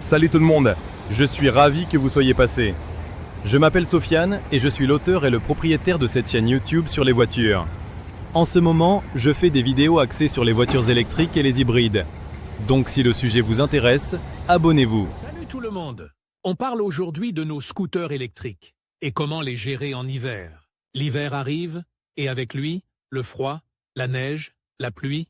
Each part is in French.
Salut tout le monde, je suis ravi que vous soyez passé. Je m'appelle Sofiane et je suis l'auteur et le propriétaire de cette chaîne YouTube sur les voitures. En ce moment, je fais des vidéos axées sur les voitures électriques et les hybrides. Donc si le sujet vous intéresse, abonnez-vous. Salut tout le monde. On parle aujourd'hui de nos scooters électriques et comment les gérer en hiver. L'hiver arrive et avec lui, le froid, la neige, la pluie.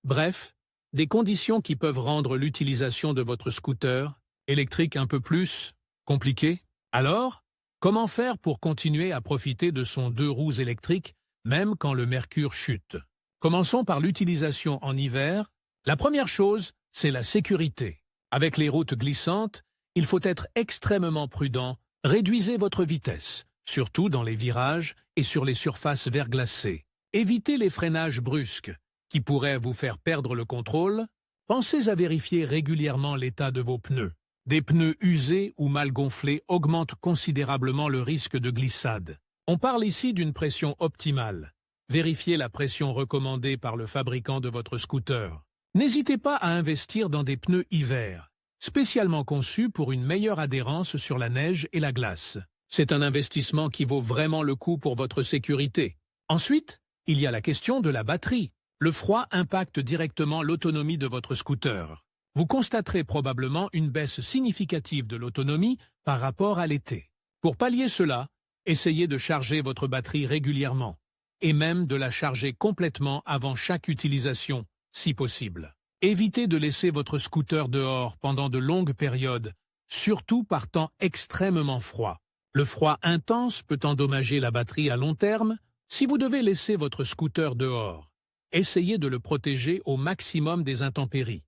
Bref, des conditions qui peuvent rendre l'utilisation de votre scooter électrique un peu plus compliquée. Alors, comment faire pour continuer à profiter de son deux roues électrique même quand le mercure chute? Commençons par l'utilisation en hiver. La première chose, c'est la sécurité. Avec les routes glissantes, il faut être extrêmement prudent. Réduisez votre vitesse, surtout dans les virages et sur les surfaces verglacées. Évitez les freinages brusques, qui pourraient vous faire perdre le contrôle. Pensez à vérifier régulièrement l'état de vos pneus. Des pneus usés ou mal gonflés augmentent considérablement le risque de glissade. On parle ici d'une pression optimale. Vérifiez la pression recommandée par le fabricant de votre scooter. N'hésitez pas à investir dans des pneus hiver, spécialement conçus pour une meilleure adhérence sur la neige et la glace. C'est un investissement qui vaut vraiment le coup pour votre sécurité. Ensuite, il y a la question de la batterie. Le froid impacte directement l'autonomie de votre scooter. Vous constaterez probablement une baisse significative de l'autonomie par rapport à l'été. Pour pallier cela, essayez de charger votre batterie régulièrement, et même de la charger complètement avant chaque utilisation, si possible. Évitez de laisser votre scooter dehors pendant de longues périodes, surtout par temps extrêmement froid. Le froid intense peut endommager la batterie à long terme. Si vous devez laisser votre scooter dehors, essayez de le protéger au maximum des intempéries,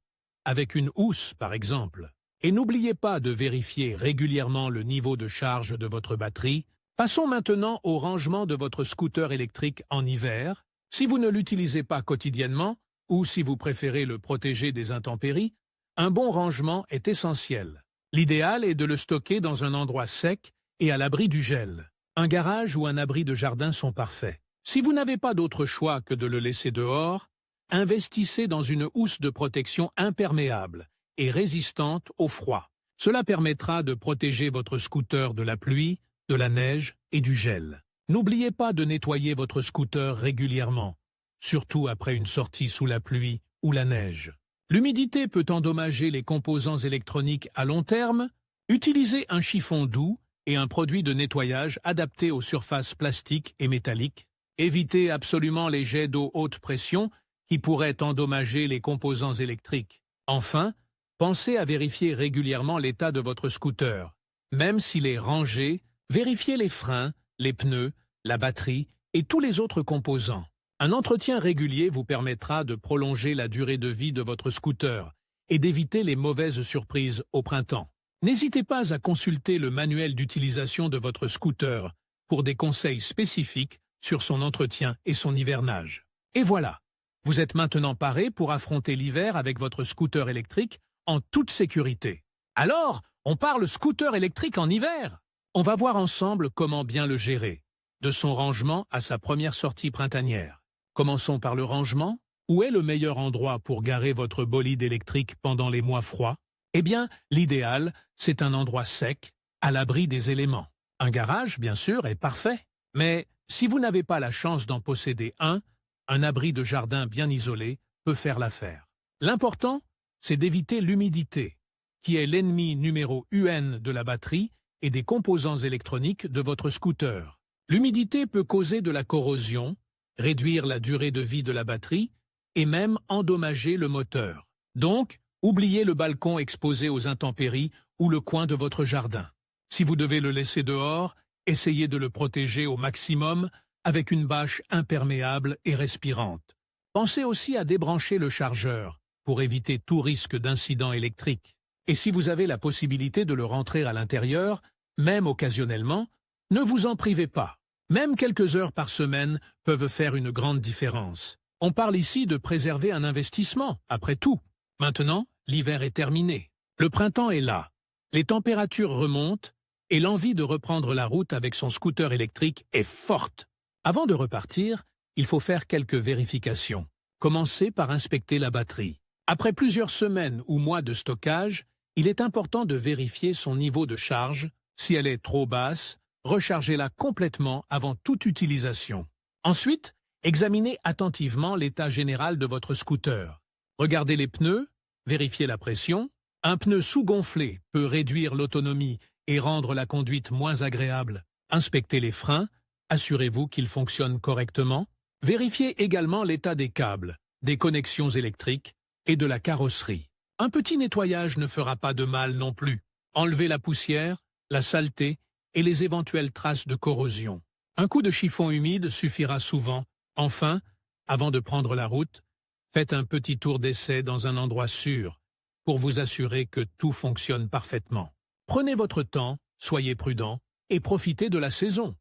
avec une housse par exemple. Et n'oubliez pas de vérifier régulièrement le niveau de charge de votre batterie. Passons maintenant au rangement de votre scooter électrique en hiver. Si vous ne l'utilisez pas quotidiennement, ou si vous préférez le protéger des intempéries, un bon rangement est essentiel. L'idéal est de le stocker dans un endroit sec et à l'abri du gel. Un garage ou un abri de jardin sont parfaits. Si vous n'avez pas d'autre choix que de le laisser dehors, investissez dans une housse de protection imperméable et résistante au froid. Cela permettra de protéger votre scooter de la pluie, de la neige et du gel. N'oubliez pas de nettoyer votre scooter régulièrement, surtout après une sortie sous la pluie ou la neige. L'humidité peut endommager les composants électroniques à long terme. Utilisez un chiffon doux et un produit de nettoyage adapté aux surfaces plastiques et métalliques. Évitez absolument les jets d'eau haute pression qui pourraient endommager les composants électriques. Enfin, pensez à vérifier régulièrement l'état de votre scooter. Même s'il est rangé, vérifiez les freins, les pneus, la batterie et tous les autres composants. Un entretien régulier vous permettra de prolonger la durée de vie de votre scooter et d'éviter les mauvaises surprises au printemps. N'hésitez pas à consulter le manuel d'utilisation de votre scooter pour des conseils spécifiques sur son entretien et son hivernage. Et voilà, vous êtes maintenant paré pour affronter l'hiver avec votre scooter électrique en toute sécurité. Alors, on parle scooter électrique en hiver. On va voir ensemble comment bien le gérer, de son rangement à sa première sortie printanière. Commençons par le rangement. Où est le meilleur endroit pour garer votre bolide électrique pendant les mois froids? Eh bien, l'idéal, c'est un endroit sec, à l'abri des éléments. Un garage, bien sûr, est parfait. Mais si vous n'avez pas la chance d'en posséder un abri de jardin bien isolé peut faire l'affaire. L'important, c'est d'éviter l'humidité, qui est l'ennemi numéro un de la batterie et des composants électroniques de votre scooter. L'humidité peut causer de la corrosion, réduire la durée de vie de la batterie et même endommager le moteur. Donc, oubliez le balcon exposé aux intempéries ou le coin de votre jardin. Si vous devez le laisser dehors, essayez de le protéger au maximum avec une bâche imperméable et respirante. Pensez aussi à débrancher le chargeur pour éviter tout risque d'incident électrique. Et si vous avez la possibilité de le rentrer à l'intérieur, même occasionnellement, ne vous en privez pas. Même quelques heures par semaine peuvent faire une grande différence. On parle ici de préserver un investissement, après tout. Maintenant, l'hiver est terminé. Le printemps est là. Les températures remontent et l'envie de reprendre la route avec son scooter électrique est forte. Avant de repartir, il faut faire quelques vérifications. Commencez par inspecter la batterie. Après plusieurs semaines ou mois de stockage, Il est important de vérifier son niveau de charge. Si elle est trop basse, rechargez-la complètement avant toute utilisation. Ensuite, examinez attentivement l'état général de votre scooter. Regardez les pneus, vérifiez la pression. Un pneu sous-gonflé peut réduire l'autonomie et rendre la conduite moins agréable. Inspectez les freins, assurez-vous qu'ils fonctionnent correctement. Vérifiez également l'état des câbles, des connexions électriques et de la carrosserie. Un petit nettoyage ne fera pas de mal non plus. Enlevez la poussière, la saleté et les éventuelles traces de corrosion. Un coup de chiffon humide suffira souvent. Enfin, avant de prendre la route, faites un petit tour d'essai dans un endroit sûr pour vous assurer que tout fonctionne parfaitement. Prenez votre temps, soyez prudent et profitez de la saison.